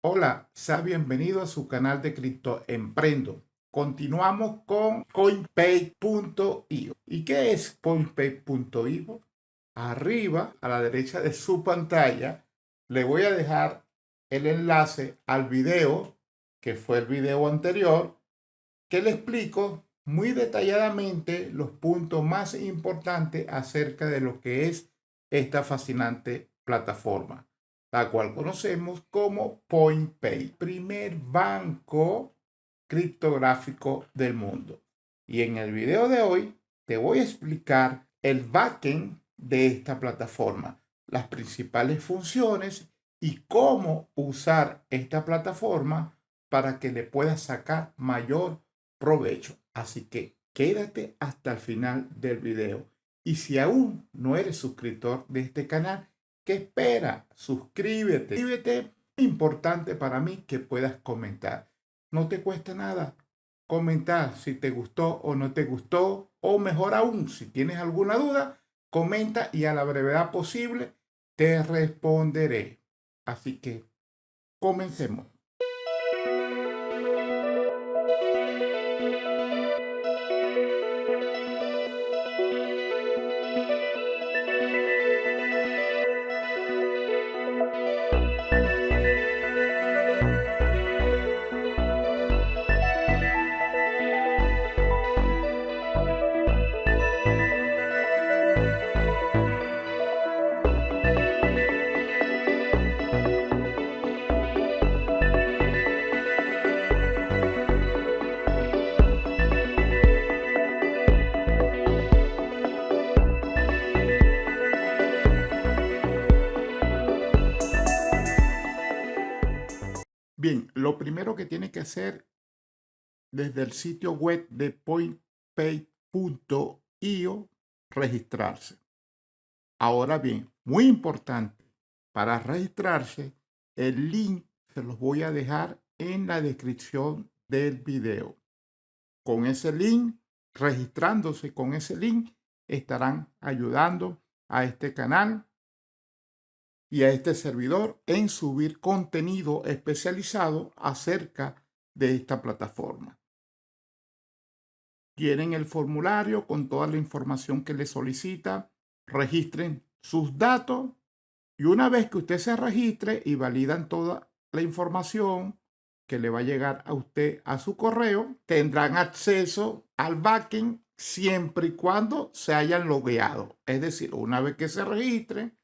Hola, sea bienvenido a su canal de Cripto Emprendo. Continuamos con CoinPay.io. ¿Y qué es CoinPay.io? Arriba, a la derecha de su pantalla, le voy a dejar el enlace al video, que fue el video anterior, que le explico muy detalladamente los puntos más importantes acerca de lo que es esta fascinante plataforma, la cual conocemos como PointPay, primer banco criptográfico del mundo. Y en el video de hoy te voy a explicar el backend de esta plataforma, las principales funciones y cómo usar esta plataforma para que le puedas sacar mayor provecho. Así que quédate hasta el final del video. Y si aún no eres suscriptor de este canal, ¿qué espera? Suscríbete. Suscríbete. Importante para mí que puedas comentar. No te cuesta nada comentar si te gustó o no te gustó. O mejor aún, si tienes alguna duda, comenta y a la brevedad posible te responderé. Así que comencemos. Bien, lo primero que tiene que hacer desde el sitio web de pointpay.io, registrarse. Ahora bien, muy importante, para registrarse, el link se los voy a dejar en la descripción del video. Con ese link, registrándose con ese link, estarán ayudando a este canal y a este servidor en subir contenido especializado acerca de esta plataforma. Tienen el formulario con toda la información que le solicita, registren sus datos y una vez que usted se registre y validan toda la información que le va a llegar a usted a su correo, tendrán acceso al backend siempre y cuando se hayan logueado. Es decir, una vez que se registre,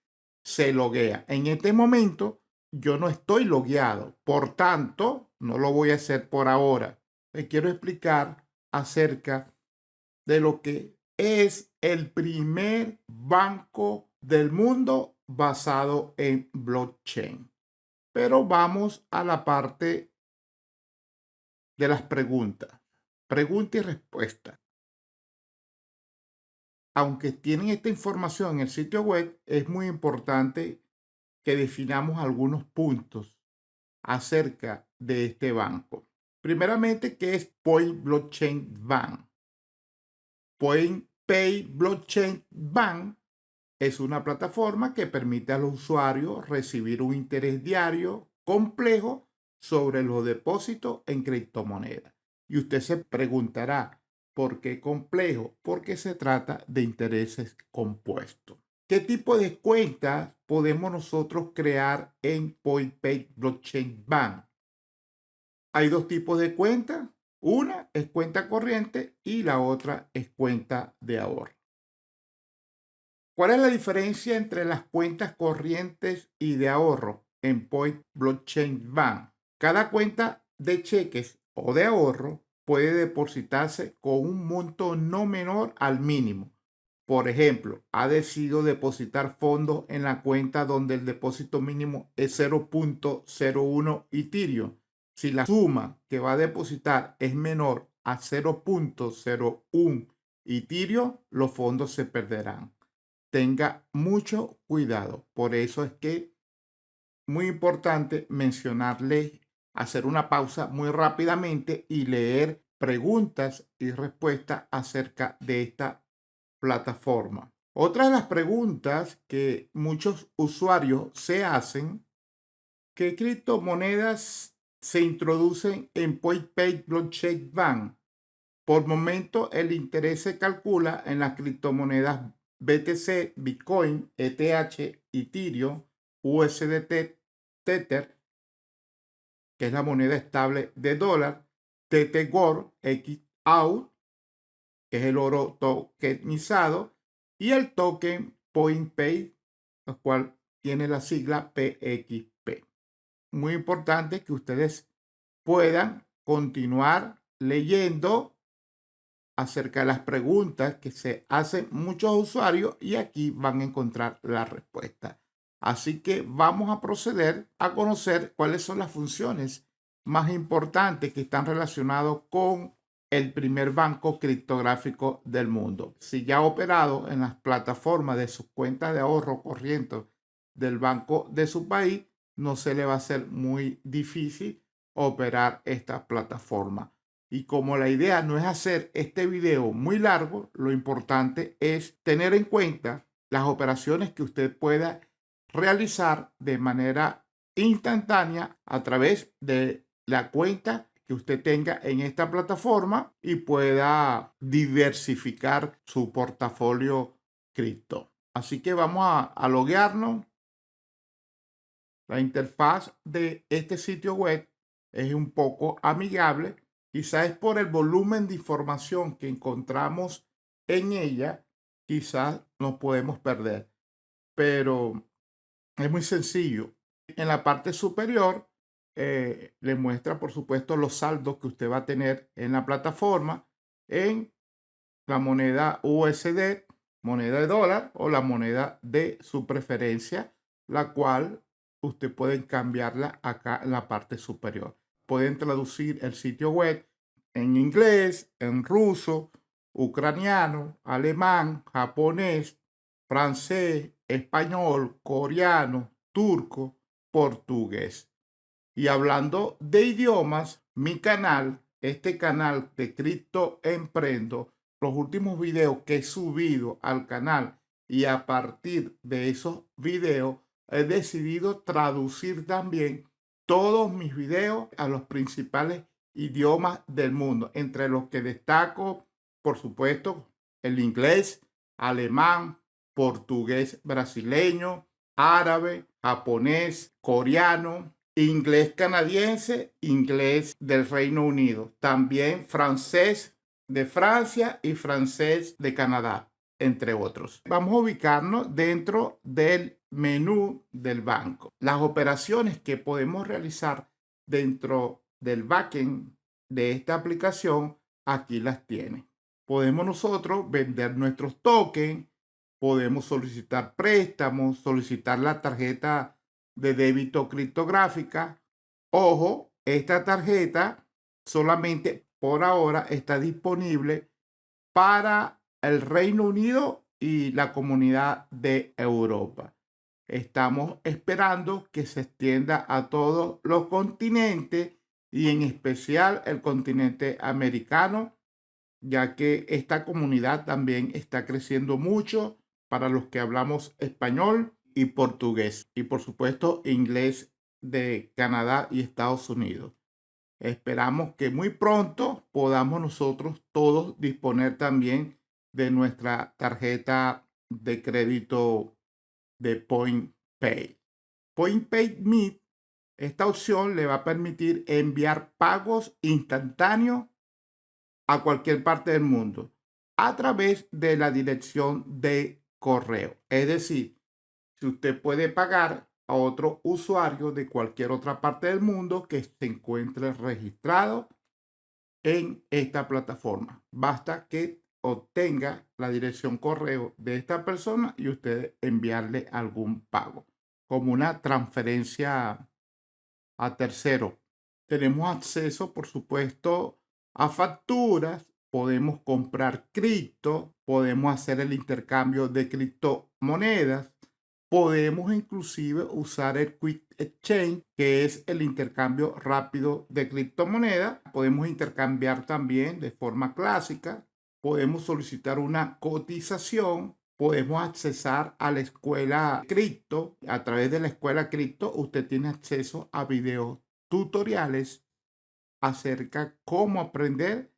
se loguea. En este momento yo no estoy logueado, por tanto, no lo voy a hacer por ahora. Les quiero explicar acerca de lo que es el primer banco del mundo basado en blockchain. Pero vamos a la parte de las preguntas. Pregunta y respuesta. Aunque tienen esta información en el sitio web, es muy importante que definamos algunos puntos acerca de este banco. Primeramente, ¿qué es Point Blockchain Bank? Point Pay Blockchain Bank es una plataforma que permite a los usuarios recibir un interés diario complejo sobre los depósitos en criptomonedas. Y usted se preguntará, ¿por qué complejo? Porque se trata de intereses compuestos. ¿Qué tipo de cuentas podemos nosotros crear en PointPay Blockchain Bank? Hay dos tipos de cuentas. Una es cuenta corriente y la otra es cuenta de ahorro. ¿Cuál es la diferencia entre las cuentas corrientes y de ahorro en Point Blockchain Bank? Cada cuenta de cheques o de ahorro puede depositarse con un monto no menor al mínimo. Por ejemplo, ha decidido depositar fondos en la cuenta donde el depósito mínimo es 0.01 Ethereum. Si la suma que va a depositar es menor a 0.01 Ethereum, los fondos se perderán. Tenga mucho cuidado. Por eso es que muy importante mencionarle, hacer una pausa muy rápidamente y leer preguntas y respuestas acerca de esta plataforma. Otra de las preguntas que muchos usuarios se hacen, ¿Qué criptomonedas se introducen en PointPay Blockchain Bank? Por momento, el interés se calcula en las criptomonedas BTC, Bitcoin, ETH, Ethereum, USDT, Tether, que es la moneda estable de dólar, TT Gold, XAU, que es el oro tokenizado, y el token PointPay, el cual tiene la sigla PXP. Muy importante que ustedes puedan continuar leyendo acerca de las preguntas que se hacen muchos usuarios y aquí van a encontrar la respuesta. Así que vamos a proceder a conocer cuáles son las funciones más importantes que están relacionadas con el primer banco criptográfico del mundo. Si ya ha operado en las plataformas de sus cuentas de ahorro corriente del banco de su país, no se le va a hacer muy difícil operar esta plataforma. Y como la idea no es hacer este video muy largo, lo importante es tener en cuenta las operaciones que usted pueda realizar de manera instantánea a través de la cuenta que usted tenga en esta plataforma y pueda diversificar su portafolio cripto. Así que vamos a loguearnos. La interfaz de este sitio web es un poco amigable. Quizás es por el volumen de información que encontramos en ella, quizás nos podemos perder, pero es muy sencillo. En la parte superior le muestra, por supuesto, los saldos que usted va a tener en la plataforma en la moneda USD, moneda de dólar o la moneda de su preferencia, la cual usted puede cambiarla acá en la parte superior. Pueden traducir el sitio web en inglés, en ruso, ucraniano, alemán, japonés, francés, español, coreano, turco, portugués. Y hablando de idiomas, mi canal, este canal de Cripto Emprendo, los últimos videos que he subido al canal y a partir de esos videos he decidido traducir también todos mis videos a los principales idiomas del mundo, entre los que destaco, por supuesto, el inglés, alemán, portugués brasileño, árabe, japonés, coreano, inglés canadiense, inglés del Reino Unido, también francés de Francia y francés de Canadá, entre otros. Vamos a ubicarnos dentro del menú del banco. Las operaciones que podemos realizar dentro del backend de esta aplicación, aquí las tiene. Podemos nosotros vender nuestros tokens, podemos solicitar préstamos, solicitar la tarjeta de débito criptográfica. Ojo, esta tarjeta solamente por ahora está disponible para el Reino Unido y la Comunidad de Europa. Estamos esperando que se extienda a todos los continentes y en especial el continente americano, ya que esta comunidad también está creciendo mucho para los que hablamos español y portugués y por supuesto inglés de Canadá y Estados Unidos. Esperamos que muy pronto podamos nosotros todos disponer también de nuestra tarjeta de crédito de PointPay. PointPay Me, esta opción le va a permitir enviar pagos instantáneos a cualquier parte del mundo a través de la dirección de correo. Es decir, si usted puede pagar a otro usuario de cualquier otra parte del mundo que se encuentre registrado en esta plataforma. Basta que obtenga la dirección correo de esta persona y usted enviarle algún pago, como una transferencia a tercero. Tenemos acceso, por supuesto, a facturas, podemos comprar cripto, podemos hacer el intercambio de criptomonedas, podemos inclusive usar el Quick Exchange, que es el intercambio rápido de criptomonedas. Podemos intercambiar también de forma clásica, podemos solicitar una cotización, podemos accesar a la escuela cripto. A través de la escuela cripto, usted tiene acceso a videos tutoriales acerca cómo aprender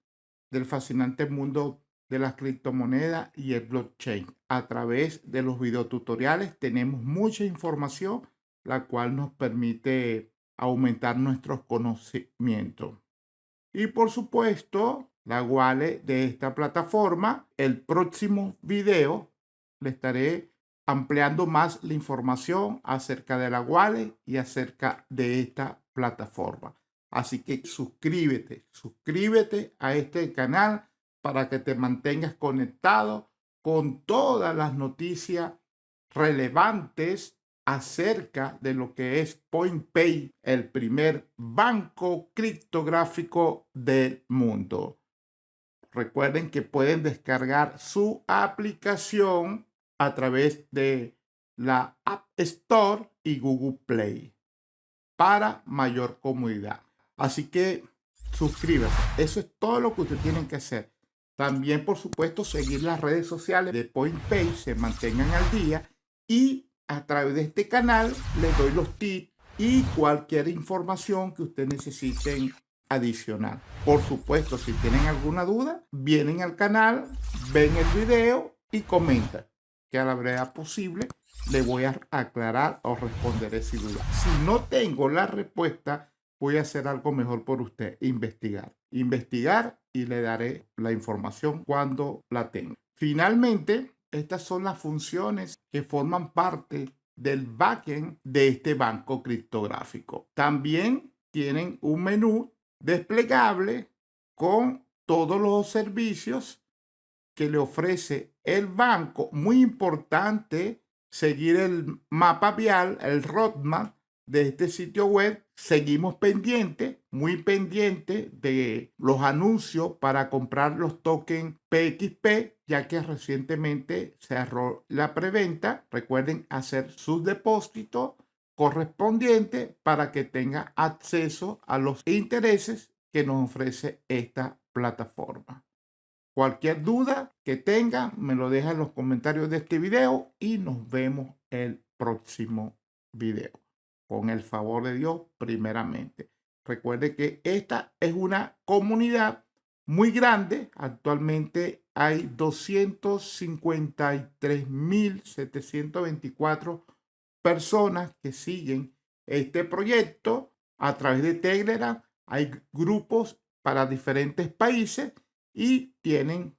del fascinante mundo de las criptomonedas y el blockchain. A través de los videotutoriales tenemos mucha información, la cual nos permite aumentar nuestros conocimientos. Y por supuesto, la wallet de esta plataforma, el próximo video le estaré ampliando más la información acerca de la wallet y acerca de esta plataforma. Así que suscríbete a este canal para que te mantengas conectado con todas las noticias relevantes acerca de lo que es PointPay, el primer banco criptográfico del mundo. Recuerden que pueden descargar su aplicación a través de la App Store y Google Play para mayor comodidad. Así que suscríbase. Eso es todo lo que ustedes tienen que hacer. También, por supuesto, seguir las redes sociales de PointPay, se mantengan al día, y a través de este canal les doy los tips y cualquier información que ustedes necesiten adicional. Por supuesto, si tienen alguna duda, vienen al canal, ven el video y comentan, que a la brevedad posible le voy a aclarar o responderé sin duda. Si no tengo la respuesta, voy a hacer algo mejor por usted: investigar, y le daré la información cuando la tenga. Finalmente, estas son las funciones que forman parte del backend de este banco criptográfico. También tienen un menú desplegable con todos los servicios que le ofrece el banco. Muy importante seguir el mapa vial, el roadmap de este sitio web. Seguimos muy pendiente de los anuncios para comprar los tokens PXP, ya que recientemente cerró la preventa. Recuerden hacer sus depósitos correspondientes para que tenga acceso a los intereses que nos ofrece esta plataforma. Cualquier duda que tenga, me lo deja en los comentarios de este video y nos vemos el próximo video. Con el favor de Dios, primeramente. Recuerde que esta es una comunidad muy grande. Actualmente hay 253.724 personas que siguen este proyecto a través de Telegram. Hay grupos para diferentes países y tienen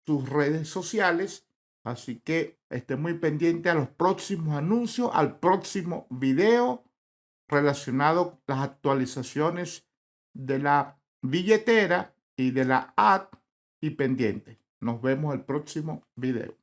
sus redes sociales. Así que estén muy pendientes a los próximos anuncios, al próximo video relacionado con las actualizaciones de la billetera y de la app, y pendiente. Nos vemos el próximo video.